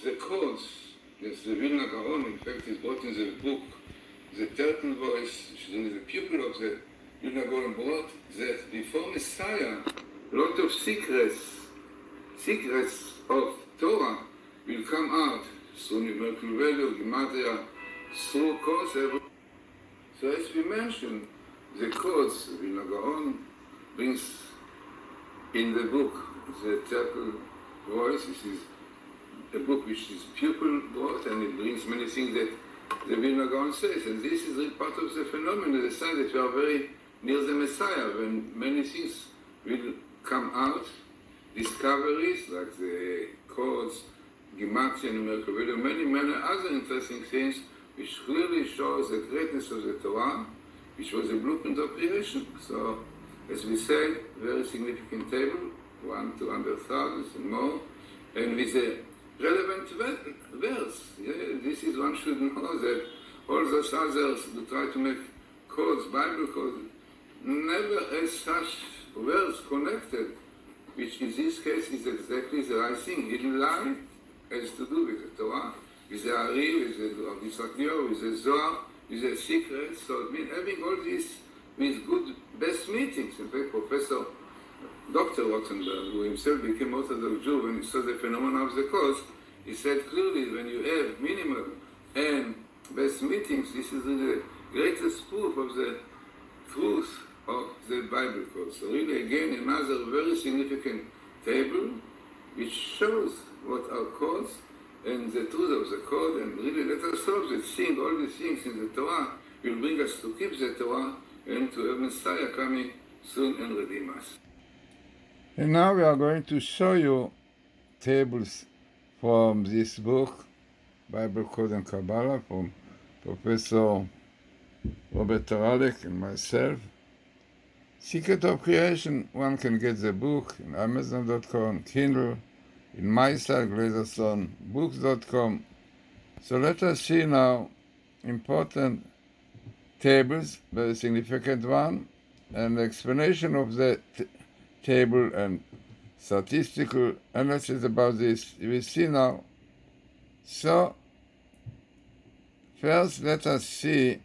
the codes that the Vilna Gaon, in fact, is brought in the book, the turtle voice, which is the pupil of the Vilna Gaon, brought that before Messiah, a lot of secrets of Torah will come out through numerical value, gematria, through codes. So as we mentioned, the codes Vilna Gaon brings in the book the turtle voice. This is a book which his pupil brought, and it brings many things that the Vilna Gaon says. And this is really part of the phenomenon, the sign that we are very near the Messiah, when many things will come out, discoveries like the codes, gematria, numerical value, many other interesting things which clearly shows the greatness of the Torah, which was a blueprint of creation. So, as we say, very significant table, 200,000 and more, and with a relevant verse. Yeah, this is, one should know that all those others who try to make codes, Bible codes, never has such verse connected, which in this case is exactly the right thing. Hidden light has to do with the Torah, with the Ari, with the Yisrael, with the Zohar, with the secrets. So it means having all this with good, best meetings. In fact, Professor Dr. Rothenberg, who himself became Orthodox Jew, when he saw the phenomenon of the cause, he said clearly, when you have minimal and best meetings, this is the greatest proof of the truth of the Bible code. So really, again, another very significant table which shows what are codes and the truth of the code, and really let us hope that seeing all these things in the Torah will bring us to keep the Torah and to have Messiah coming soon and redeem us. And now we are going to show you tables from this book, Bible Code and Kabbalah, from Professor Robert Haralick and myself. Secret of Creation, one can get the book in Amazon.com, Kindle, in my site, Glazerson, books.com. So let us see now important tables, very significant one, and explanation of the table and statistical analysis about this. You will see now. So, first let us see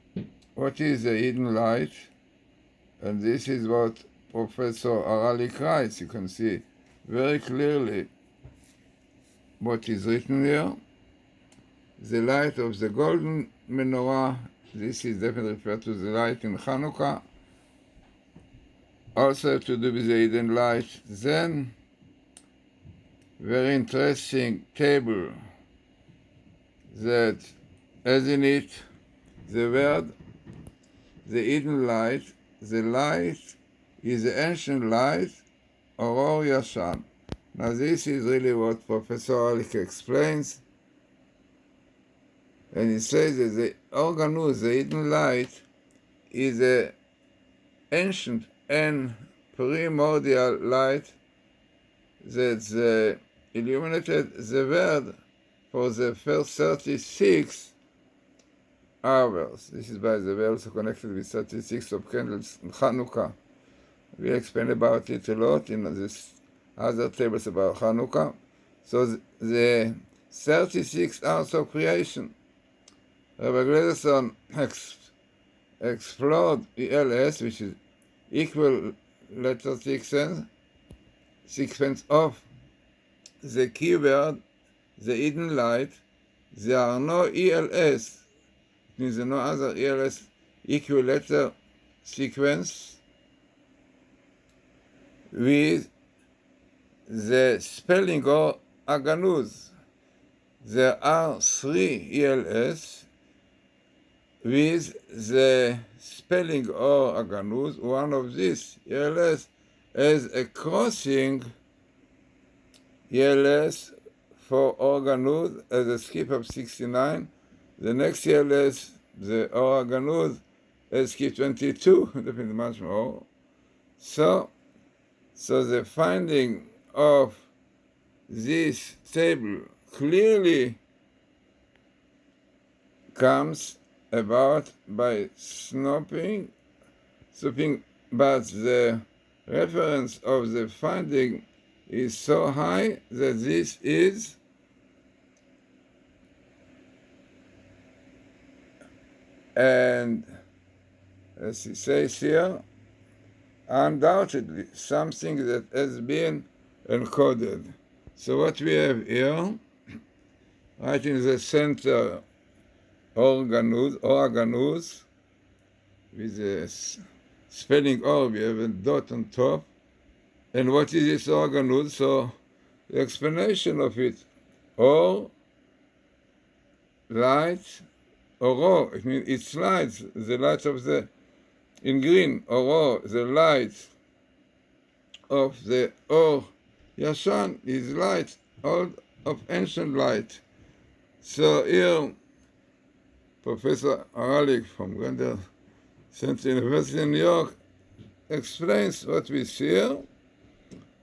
what is the hidden light, and this is what Professor Haralick writes. You can see very clearly what is written here. The light of the golden menorah, this is definitely referred to the light in Hanukkah, also to do with the hidden light. Then, very interesting table that has in it the word, the hidden light. The light is the ancient light, Oror Yashan. Now this is really what Professor Haralick explains, and he says that the organus, the hidden light, is the ancient and primordial light that illuminated the world for the first 36 hours. This is, by the way, also connected with 36 of candles in Hanukkah. We explain about it a lot in this other tables about Hanukkah. So the 36 hours of creation, Rabbi Glazerson explored ELS, which is equal letter sequence of the keyword, the hidden light. There are no ELS, it means no other ELS equal letter sequence with the spelling or aganuz. There are 3 ELS with the spelling or aganuz. One of these ELS has a crossing ELS for organuz as a skip of 69. The next ELS, the organuz, has skip 22, definitely much more. So the finding of this table clearly comes about by snooping, but the reference of the finding is so high that this is And as he says here, undoubtedly something that has been encoded. So what we have here, right in the center, organuz, with a spelling O, we have a dot on top. And what is this organuz? So the explanation of it, or light, oro, it means it's light, the light of the, in green, oro, the light of the or Yashan is light, old of ancient light. So here, Professor Haralick from Glazerson Central University in New York explains what we see here,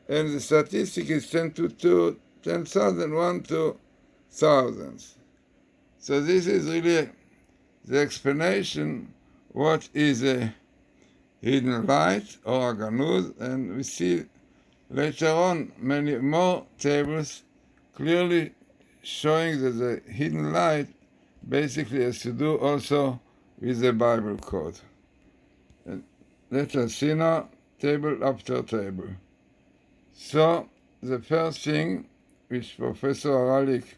and the statistic is 10 to 2, 10,000, 1 to thousands. So this is really the explanation what is a hidden light or aganuz, and we see later on many more tables clearly showing that the hidden light basically has to do also with the Bible code. And let us see now table after table. So the first thing which Professor Haralick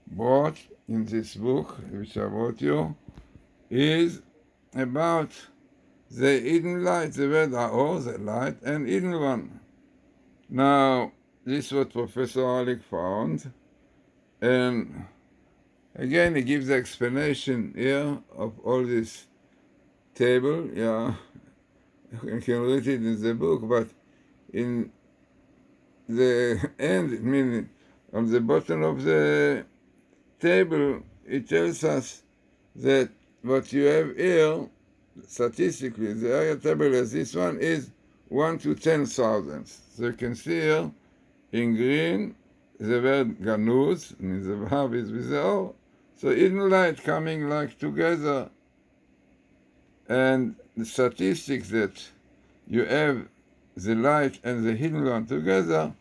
brought in this book, which I brought you, is about the hidden light, the word Aor, the light, and hidden one. Now, this is what Professor Haralick found, and again he gives the explanation here of all this table. Yeah, you can read it in the book, but in the end, meaning on the bottom of the table, it tells us that what you have here, statistically, the area table as this one is 1 to 10,000. So you can see here in green the word ganuz, means the verb is with the O. So hidden light coming like together, and the statistics that you have the light and the hidden one together,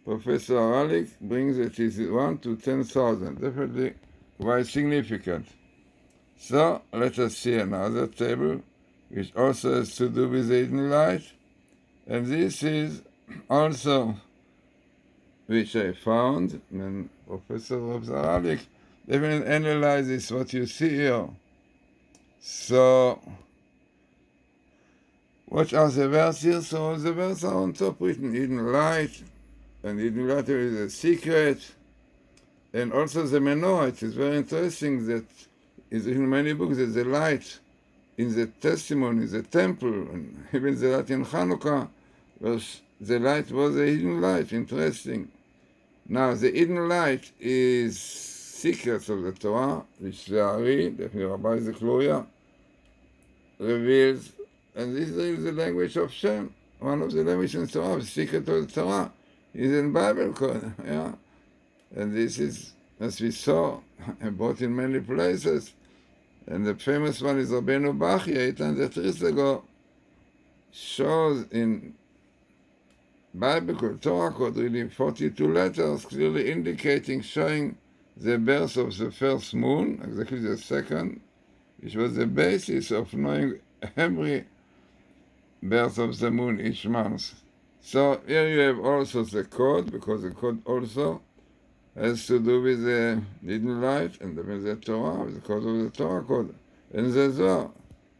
Professor Haralick brings it is 1 to 10,000, definitely quite significant. So let us see another table which also has to do with the hidden light, and this is also which I found when Professor Haralick even analyzes what you see here. So what are the verses? So the verses are on top written hidden light, and hidden light is a secret, and also the menorah. It is very interesting that is in many books that the light in the testimony, the temple, and even the light in Hanukkah, the light was a hidden light. Interesting. Now the hidden light is secrets of the Torah, which the Ari, the Rabbi the Gloria, reveals, and this is the language of Shem. One of the languages in the Torah, the secret of the Torah, is in Bible code. Yeah, and this is, as we saw, brought in many places. And the famous one is Rabbeinu Bachya, 800 years ago, shows in Bible code, Torah code, really 42 letters, clearly indicating, showing the birth of the first moon, exactly the second, which was the basis of knowing every birth of the moon each month. So here you have also the code, because the code also has to do with the hidden light and with the Torah, with the code of the Torah code, and the Zohar.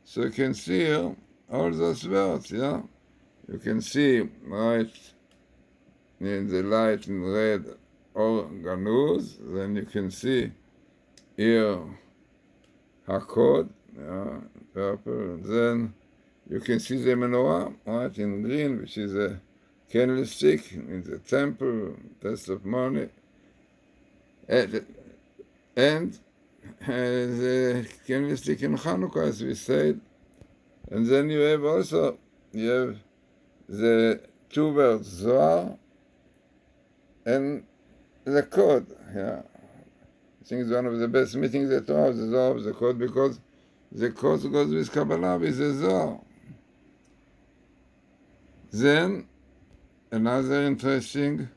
So you can see here all those words, yeah? You can see right in the light in red or ganuz, then you can see here hakod, yeah, purple, and then you can see the menorah, right, in green, which is a candlestick in the temple, testimony, and the candlestick in Hanukkah, as we said. And then you have also, you have the two words, Zohar and the code. Yeah, I think it's one of the best meetings that we have, the Zohar of the code, because the code goes with Kabbalah, with the Zohar. Then, another interesting